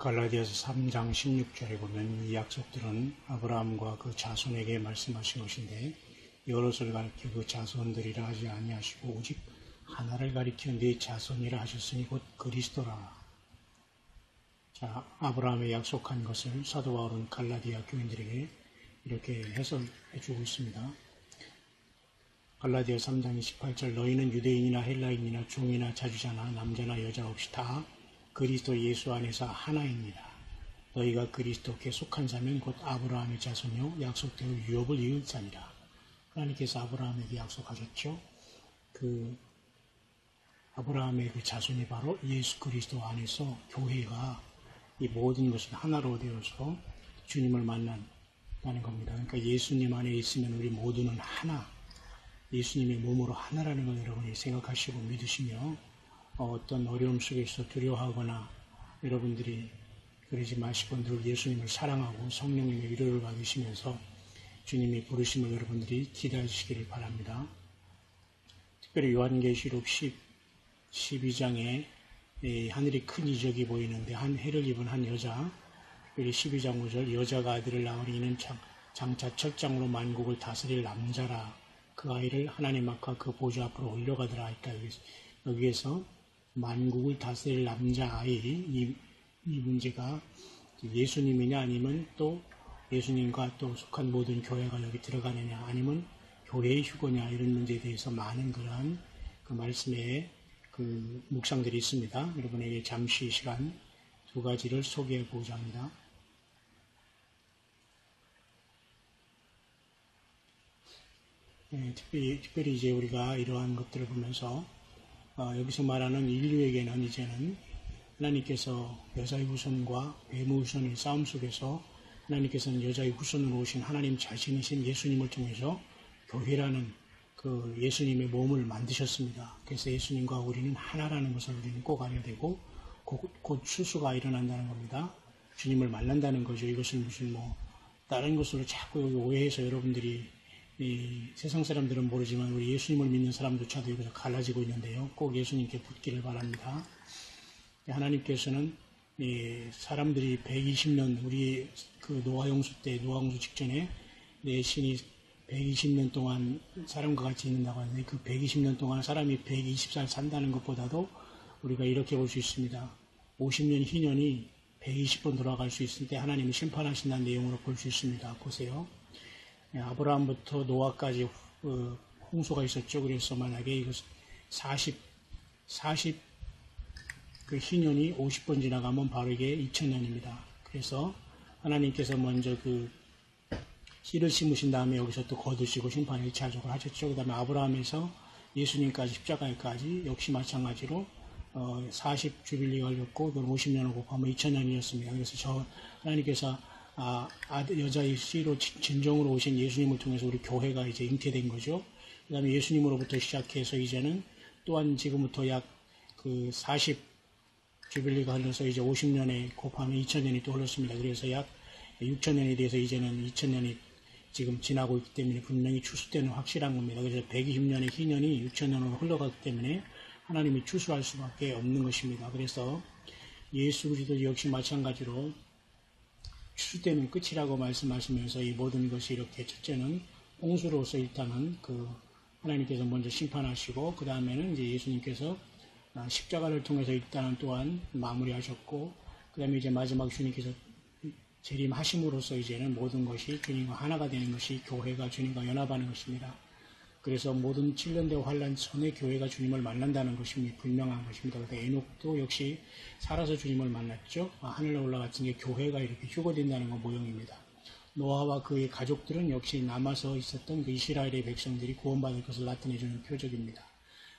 갈라디아서 3장 16절에 보면 이 약속들은 아브라함과 그 자손에게 말씀하신 것인데 여럿을 가리켜 그 자손들이라 하지 아니하시고 오직 하나를 가리켜 네 자손이라 하셨으니 곧 그리스도라. 자, 아브라함의 약속한 것을 사도 바울은 갈라디아 교인들에게 이렇게 해설해 주고 있습니다. 갈라디아 3장 28절 너희는 유대인이나 헬라인이나 종이나 자주자나 남자나 여자 없이 다 그리스도 예수 안에서 하나입니다. 너희가 그리스도께 속한 자면 곧 아브라함의 자손이요 약속대로 유업을 이을 자니라. 하나님께서 아브라함에게 약속하셨죠. 그 아브라함의 그 자손이 바로 예수 그리스도 안에서 교회가 이 모든 것을 하나로 되어서 주님을 만난다는 겁니다. 그러니까 예수님 안에 있으면 우리 모두는 하나, 예수님의 몸으로 하나라는 걸 여러분이 생각하시고 믿으시며 어떤 어려움 속에서 두려워하거나 여러분들이 그러지 마시고 늘 예수님을 사랑하고 성령님의 위로를 받으시면서 주님의 부르심을 여러분들이 기다리시기를 바랍니다. 특별히 요한계시록 12장에 하늘에 큰 이적이 보이는데 한 해를 입은 한 여자, 특별히 12장 5절 여자가 아들을 낳으니 이는 장차 철장으로 만국을 다스릴 남자라. 그 아이를 하나님 앞과 그 보좌 앞으로 올려가더라 했다. 여기에서 만국을 다스릴 남자아이, 이 문제가 예수님이냐 아니면 또 예수님과 또 속한 모든 교회가 여기 들어가느냐 아니면 교회의 휴거냐 이런 문제에 대해서 많은 그러한 그 말씀의 그 묵상들이 있습니다. 여러분에게 잠시 시간 두 가지를 소개해 보고자 합니다. 특별히 이제 우리가 이러한 것들을 보면서 여기서 말하는 인류에게는 이제는 하나님께서 여자의 후손과 뱀의 후손의 싸움 속에서 하나님께서는 여자의 후손으로 오신 하나님 자신이신 예수님을 통해서 교회라는 그 예수님의 몸을 만드셨습니다. 그래서 예수님과 우리는 하나라는 것을 우리는 꼭 알아야 되고 곧 추수가 일어난다는 겁니다. 주님을 만난다는 거죠. 이것을 무슨 다른 것으로 자꾸 오해해서 여러분들이 이 세상 사람들은 모르지만 우리 예수님을 믿는 사람조차도 여기서 갈라지고 있는데요. 꼭 예수님께 붙기를 바랍니다. 하나님께서는 사람들이 120년 우리 그 노아홍수 때 노아홍수 직전에 내 신이 120년 동안 사람과 같이 있는다고 하는데 그 120년 동안 사람이 120살 산다는 것보다도 우리가 이렇게 볼 수 있습니다. 50년 희년이 120번 돌아갈 수 있을 때 하나님이 심판하신다는 내용으로 볼 수 있습니다. 보세요. 아브라함부터 노아까지 홍수가 있었죠. 그래서 만약에 이거 40 그 희년이 50번 지나가면 바로 이게 2000년입니다. 그래서 하나님께서 먼저 그 씨를 심으신 다음에 여기서 또 거두시고 심판을 2차적으로 하셨죠. 그 다음에 아브라함에서 예수님까지 십자가에까지 역시 마찬가지로 40 주빌리가 걸렸고 50년을 곱하면 2000년이었습니다. 그래서 하나님께서 여자의 씨로 진정으로 오신 예수님을 통해서 우리 교회가 이제 잉태된 거죠. 그 다음에 예수님으로부터 시작해서 이제는 또한 지금부터 약 그 40 주빌리가 흘러서 이제 50년에 곱하면 2000년이 또 흘렀습니다. 그래서 약 6000년에 대해서 이제는 2000년이 지금 지나고 있기 때문에 분명히 추수 때는 확실한 겁니다. 그래서 120년의 희년이 6000년으로 흘러가기 때문에 하나님이 추수할 수밖에 없는 것입니다. 그래서 예수 그리스도 역시 마찬가지로 추수 때는 끝이라고 말씀하시면서 이 모든 것이 이렇게 첫째는 홍수로서 일단은 그 하나님께서 먼저 심판하시고 그 다음에는 이제 예수님께서 십자가를 통해서 일단은 또한 마무리하셨고 그 다음에 이제 마지막 주님께서 재림하심으로써 이제는 모든 것이 주님과 하나가 되는 것이 교회가 주님과 연합하는 것입니다. 그래서 모든 7년대 환란 전에 교회가 주님을 만난다는 것이 분명한 것입니다. 그래서 에녹도 역시 살아서 주님을 만났죠. 하늘로 올라갔던 게 교회가 이렇게 휴거된다는 것 모형입니다. 노아와 그의 가족들은 역시 남아서 있었던 그 이스라엘의 백성들이 구원받을 것을 나타내주는 표적입니다.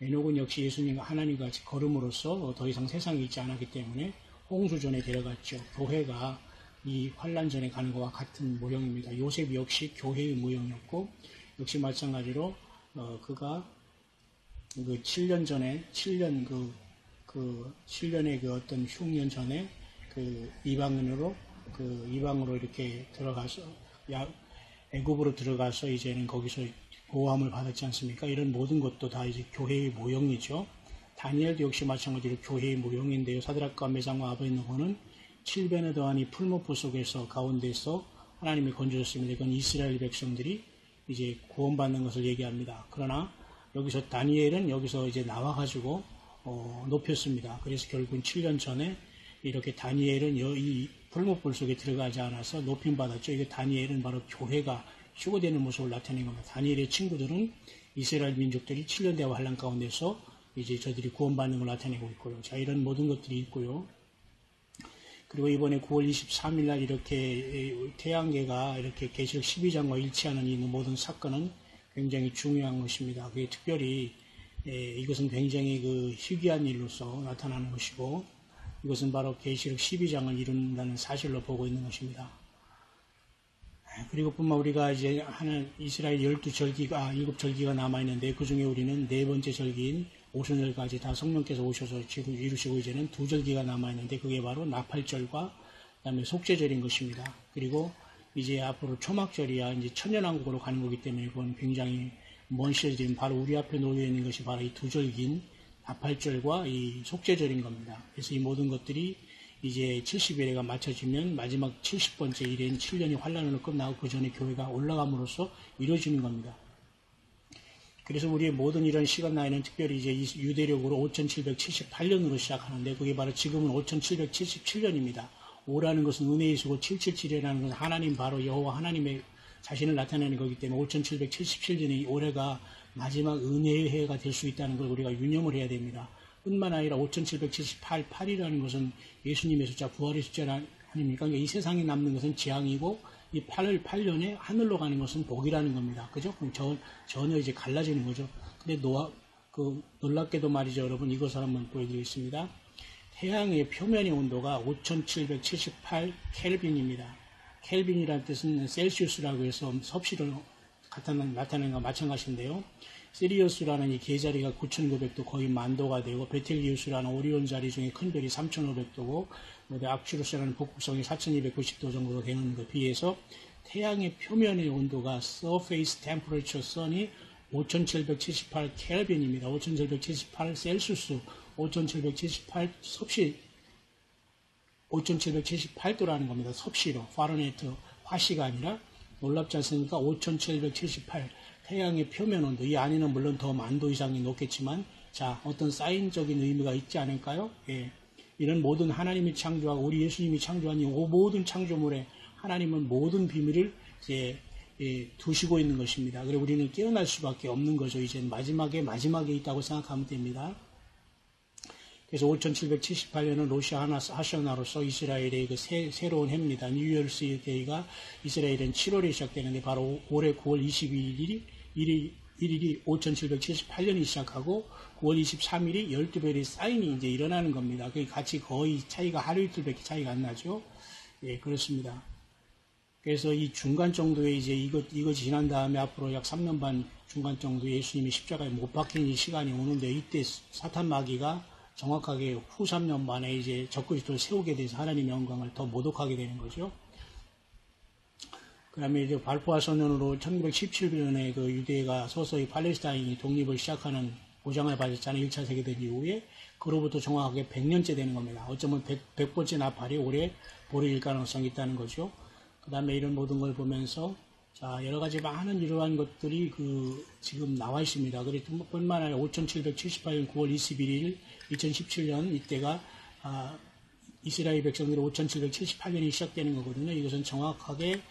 에녹은 역시 예수님과 하나님과 같이 걸음으로써 더 이상 세상에 있지 않았기 때문에 홍수전에 데려갔죠. 교회가 이 환란 전에 가는 것과 같은 모형입니다. 요셉 역시 교회의 모형이었고 역시 마찬가지로 그가 그 7년 전에 7년의 그 어떤 흉년 전에 그 이방으로 이렇게 들어가서 애굽으로 들어가서 이제는 거기서 보호함을 받았지 않습니까? 이런 모든 것도 다 이제 교회의 모형이죠. 다니엘도 역시 마찬가지로 교회의 모형인데요. 사드락과 메삭과 아벳느고는 7배너 더한 이 풀무포 속에서 가운데서 하나님이 건져줬습니다. 이건 이스라엘 백성들이 이제 구원받는 것을 얘기합니다. 그러나 여기서 다니엘은 여기서 이제 나와가지고 높였습니다. 그래서 결국은 7년 전에 이렇게 다니엘은 이 풀무불 속에 들어가지 않아서 높임 받았죠. 이게 다니엘은 바로 교회가 휴거되는 모습을 나타낸 겁니다. 다니엘의 친구들은 이스라엘 민족들이 7년 대화 환란 가운데서 이제 저들이 구원받는 걸 나타내고 있고요. 자, 이런 모든 것들이 있고요. 그리고 이번에 9월 23일 날 이렇게 태양계가 이렇게 계시록 12장과 일치하는 이 모든 사건은 굉장히 중요한 것입니다. 그게 특별히 이것은 굉장히 그 희귀한 일로서 나타나는 것이고 이것은 바로 계시록 12장을 이룬다는 사실로 보고 있는 것입니다. 그리고 뿐만 우리가 이제 하는 이스라엘 12절기가 7절기가 남아있는데 그 중에 우리는 네 번째 절기인 오순절까지 다 성령께서 오셔서 이루시고 이제는 두 절기가 남아있는데 그게 바로 나팔절과 그다음에 속죄절인 것입니다. 그리고 이제 앞으로 초막절이야 이제 천년왕국으로 가는 거기 때문에 그건 굉장히 먼 시절인 바로 우리 앞에 놓여 있는 것이 바로 이 두 절기인 나팔절과 이 속죄절인 겁니다. 그래서 이 모든 것들이 이제 70일에가 맞춰지면 마지막 70번째 일인 7년이 환란으로 끝나고 그 전에 교회가 올라감으로써 이루어지는 겁니다. 그래서 우리의 모든 이런 시간 나이는 특별히 이제 유대력으로 5778년으로 시작하는데 그게 바로 지금은 5777년입니다. 5라는 것은 은혜의 수고 777이라는 것은 하나님 바로 여호와 하나님의 자신을 나타내는 거기 때문에 5777년이 올해가 마지막 은혜의 해가 될 수 있다는 걸 우리가 유념을 해야 됩니다. 뿐만 아니라 5778이라는 것은 예수님의 숫자, 부활의 숫자 아닙니까? 그러니까 이 세상에 남는 것은 재앙이고 이 8년에 하늘로 가는 것은 복이라는 겁니다. 그죠? 그럼 전혀 이제 갈라지는 거죠. 근데 놀랍게도 말이죠, 여러분. 이것을 한번 보여드리겠습니다. 태양의 표면의 온도가 5778 켈빈입니다. 켈빈이라는 뜻은 셀시우스라고 해서 섭씨로 나타내는 것과 마찬가지인데요. 시리우스라는 이 계자리가 9900도 거의 만도가 되고 베텔기우스라는 오리온 자리 중에 큰 별이 3500도고 악슈루스라는 북극성이 4290도 정도 되는 것에 비해서 태양의 표면의 온도가 surface temperature sun이 5778 켈빈입니다. 5778 셀시우스, 5778 섭씨, 5778도라는 겁니다. 섭씨로, 파렌하이트 화씨가 아니라 놀랍지 않습니까? 5778 태양의 표면 온도, 이 안에는 물론 더 만도 이상이 높겠지만 자, 어떤 사인적인 의미가 있지 않을까요? 예. 이런 모든 하나님이 창조하고 우리 예수님이 창조한 이 모든 창조물에 하나님은 모든 비밀을 이제 두시고 있는 것입니다. 그리고 우리는 깨어날 수밖에 없는 거죠. 이제 마지막에 있다고 생각하면 됩니다. 그래서 5778년은 로시 하샤나로서 이스라엘의 그 새로운 해입니다. 뉴이얼스 데이가 이스라엘은 7월에 시작되는데 바로 올해 9월 21일이 5778년이 시작하고 9월 23일이 12별의 사인이 이제 일어나는 겁니다. 그게 같이 거의 차이가 하루 이틀밖에 차이가 안 나죠. 예, 그렇습니다. 그래서 이 중간 정도에 이제 이것이 지난 다음에 앞으로 약 3년 반 중간 정도 예수님이 십자가에 못 박힌 이 시간이 오는데 이때 사탄 마귀가 정확하게 후 3년 만에 이제 적그리스도를 세우게 돼서 하나님의 영광을 더 모독하게 되는 거죠. 그 다음에 이제 발포화 선언으로 1917년에 그 유대가 서서히 팔레스타인이 독립을 시작하는 보장을 받았잖아요. 1차 세계대전 이후에. 그로부터 정확하게 100년째 되는 겁니다. 어쩌면 100번째 나팔이 올해 벌어질 가능성이 있다는 거죠. 그 다음에 이런 모든 걸 보면서 자, 여러 가지 많은 이러한 것들이 지금 나와 있습니다. 그리고 뿐만 아니라 5778년 9월 21일 2017년 이때가 이스라엘 백성들이 5778년이 시작되는 거거든요. 이것은 정확하게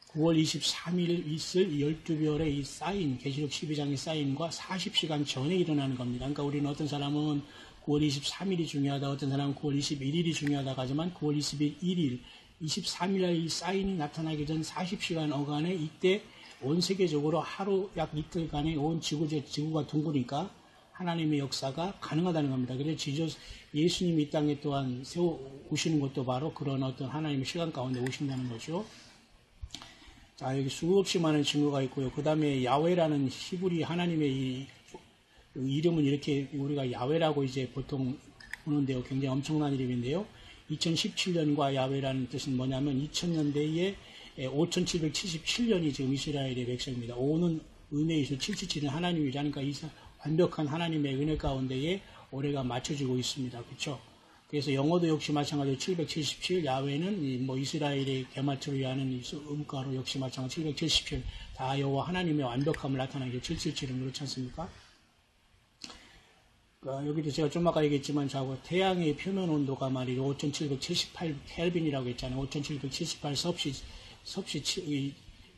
9월 23일 있을 12별의 이 사인, 계시록 12장의 사인과 40시간 전에 일어나는 겁니다. 그러니까 우리는 어떤 사람은 9월 23일이 중요하다, 어떤 사람은 9월 21일이 중요하다고 하지만 9월 21일, 23일날 이 사인이 나타나기 전 40시간 어간에 이때 온 세계적으로 하루 약 이틀간의 온 지구가 둥그니까 하나님의 역사가 가능하다는 겁니다. 그래서 예수님이 이 땅에 또한 오시는 것도 바로 그런 어떤 하나님의 시간 가운데 오신다는 거죠. 자, 여기 수없이 많은 증거가 있고요. 그 다음에 야훼라는 히브리 하나님의 이 이름은 이렇게 우리가 야훼라고 이제 보통 보는데요. 굉장히 엄청난 이름인데요. 2017년과 야훼라는 뜻은 뭐냐면 2000년대에 5777년이 지금 이스라엘의 백성입니다. 5는 은혜의 수 777은 하나님이라니까 완벽한 하나님의 은혜 가운데에 올해가 맞춰지고 있습니다. 그렇죠? 그래서 영어도 역시 마찬가지로 777, 야훼는 뭐 이스라엘의 개마초를 위하는 음가로 역시 마찬가지 777, 다 여호와 하나님의 완벽함을 나타나게 777은 그렇지 않습니까? 여기도 제가 좀 아까 얘기했지만 저하고 태양의 표면 온도가 말이죠 5778 켈빈이라고 했잖아요. 5778 섭씨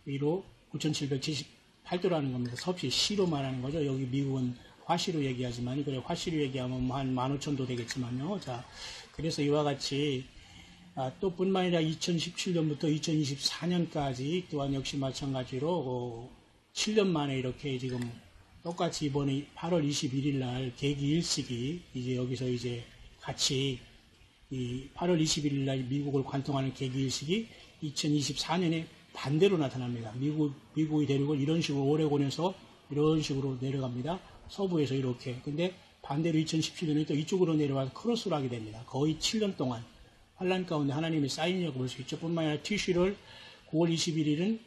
위로 5778도라는 겁니다. 섭씨 C로 말하는 거죠. 여기 미국은 화씨로 얘기하지만, 그래, 화씨로 얘기하면 한 15,000도 되겠지만요. 자, 그래서 이와 같이, 또 뿐만 아니라 2017년부터 2024년까지 또한 역시 마찬가지로, 7년 만에 이렇게 지금 똑같이 이번에 8월 21일 날 계기 일식이 이제 여기서 이제 같이 이 8월 21일 날 미국을 관통하는 계기 일식이 2024년에 반대로 나타납니다. 미국이 대륙을 이런 식으로 오레곤에서 이런 식으로 내려갑니다. 서부에서 이렇게. 근데 반대로 2017년에 또 이쪽으로 내려와서 크로스로 하게 됩니다. 거의 7년 동안 환란 가운데 하나님의 사인이라고 볼 수 있죠. 뿐만 아니라 티슈를 9월 21일은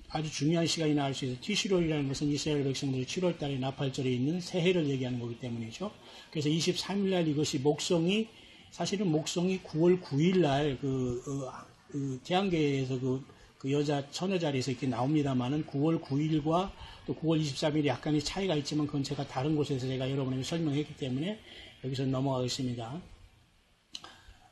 아주 중요한 시간이 나올 수 있어요. 티슈롤이라는 것은 이스라엘 백성들이 7월 달에 나팔절에 있는 새해를 얘기하는 거기 때문이죠. 그래서 23일 날 이것이 사실은 목성이 9월 9일 날 태양계에서 그 여자 처녀 자리에서 이렇게 나옵니다만은 9월 9일과 또 9월 23일이 약간의 차이가 있지만 그건 제가 다른 곳에서 제가 여러분에게 설명했기 때문에 여기서 넘어가겠습니다.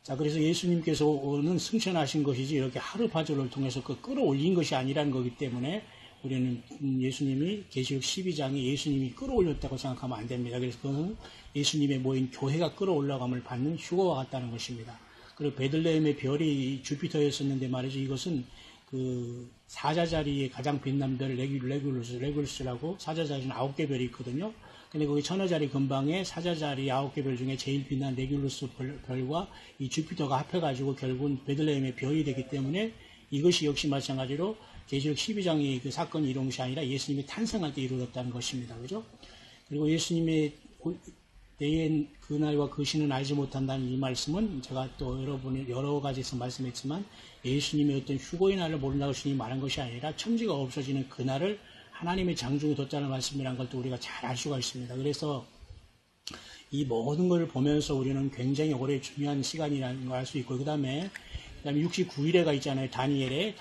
자, 그래서 예수님께서는 승천하신 것이지 이렇게 하루파절을 통해서 끌어올린 것이 아니라는 거기 때문에 우리는 예수님이 계시록 12장에 예수님이 끌어올렸다고 생각하면 안 됩니다. 그래서 그것은 예수님의 모인 교회가 끌어올라감을 받는 휴거와 같다는 것입니다. 그리고 베들레헴의 별이 주피터였었는데 말이죠. 이것은 그 사자 자리에 가장 빛난 별 레귤루스라고 사자 자리는 9개 별이 있거든요. 근데 거기 천하 자리 근방에 사자 자리 9개 별 중에 제일 빛난 레귤루스 별과 이 주피터가 합해가지고 결국은 베들레헴의 별이 되기 때문에 이것이 역시 마찬가지로 계시록 12장의 그 사건 이런 것이 아니라 예수님이 탄생할 때 이루어졌다는 것입니다. 그죠? 그리고 예수님의 내의 그날과 그 시는 알지 못한다는 이 말씀은 제가 또 여러분이 여러 가지에서 말씀했지만 예수님의 어떤 휴거의 날을 모른다고 주님이 말한 것이 아니라 천지가 없어지는 그날을 하나님의 장중에 뒀다는 말씀이라는 걸 또 우리가 잘 알 수가 있습니다. 그래서 이 모든 걸 보면서 우리는 굉장히 오래 중요한 시간이라는 걸 알 수 있고, 그 다음에 69일에가 있잖아요. 다니엘에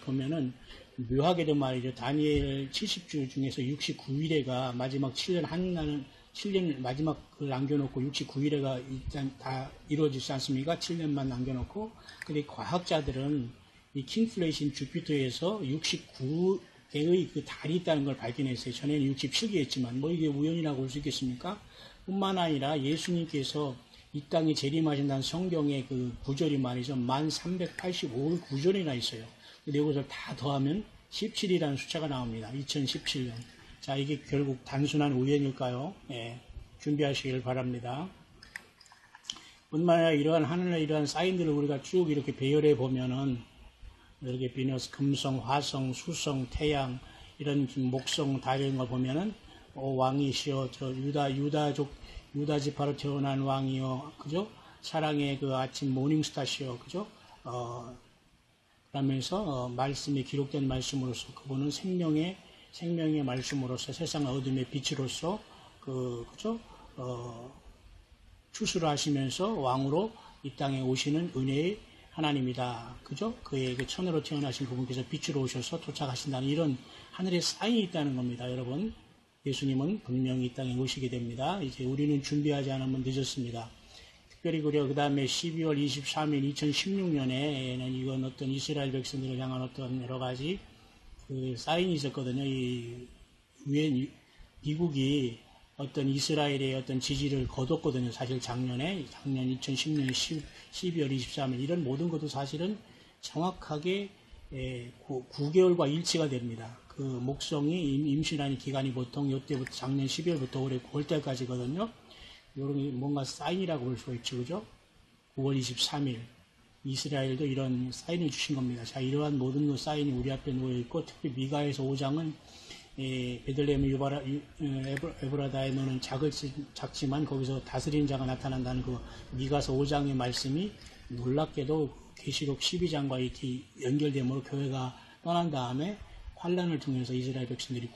보면은 묘하게도 말이죠. 다니엘 70주 중에서 69일에가 마지막 7년 마지막을 남겨놓고 69일에가 일단 다 이루어지지 않습니까? 7년만 남겨놓고. 근데 과학자들은 이 킹플레이신 주피터에서 69개의 그 달이 있다는 걸 발견했어요. 전에는 67개였지만 뭐 이게 우연이라고 볼 수 있겠습니까? 뿐만 아니라 예수님께서 이 땅에 재림하신다는 성경의 그 구절이 말이죠. 1385의 구절이나 있어요. 근데 이것을 다 더하면 17이라는 숫자가 나옵니다. 2017년. 자, 이게 결국 단순한 우연일까요? 예, 준비하시길 바랍니다. 뿐만 아니라 이러한 하늘의 이러한 사인들을 우리가 쭉 이렇게 배열해 보면은 이렇게 비너스, 금성, 화성, 수성, 태양 이런 목성 다 이런 걸 보면은 왕이시여 저 유다 지파로 태어난 왕이여, 그죠? 사랑의 그 아침 모닝스타시여, 그죠? 그러면서 말씀이 기록된 말씀으로서 그분은 생명의 말씀으로서 세상 어둠의 빛으로서 그죠? 추수를 하시면서 왕으로 이 땅에 오시는 은혜의 하나님이다. 그죠? 그의 그 천으로 태어나신 그분께서 빛으로 오셔서 도착하신다는 이런 하늘의 사인이 있다는 겁니다. 여러분, 예수님은 분명히 이 땅에 오시게 됩니다. 이제 우리는 준비하지 않으면 늦었습니다. 특별히 그 다음에 12월 23일 2016년에는 이건 어떤 이스라엘 백성들을 향한 어떤 여러 가지 그 사인이 있었거든요. 미국이 어떤 이스라엘의 어떤 지지를 거뒀거든요. 사실 작년 2010년 12월 23일 이런 모든 것도 사실은 정확하게 9개월과 일치가 됩니다. 그 목성이 임신하는 기간이 보통 이때부터 작년 12월부터 올해 9월달까지거든요. 이런 게 뭔가 사인이라고 볼 수가 있죠. 그죠? 9월 23일. 이스라엘도 이런 사인을 주신 겁니다. 자, 이러한 모든 그 사인이 우리 앞에 놓여있고, 특히 미가에서 5장은, 베들레헴 에브라다에 너는 작지만 거기서 다스리는 자가 나타난다는 그 미가서 5장의 말씀이 놀랍게도 계시록 12장과 이렇게 연결됨으로 교회가 떠난 다음에 환란을 통해서 이스라엘 백성들이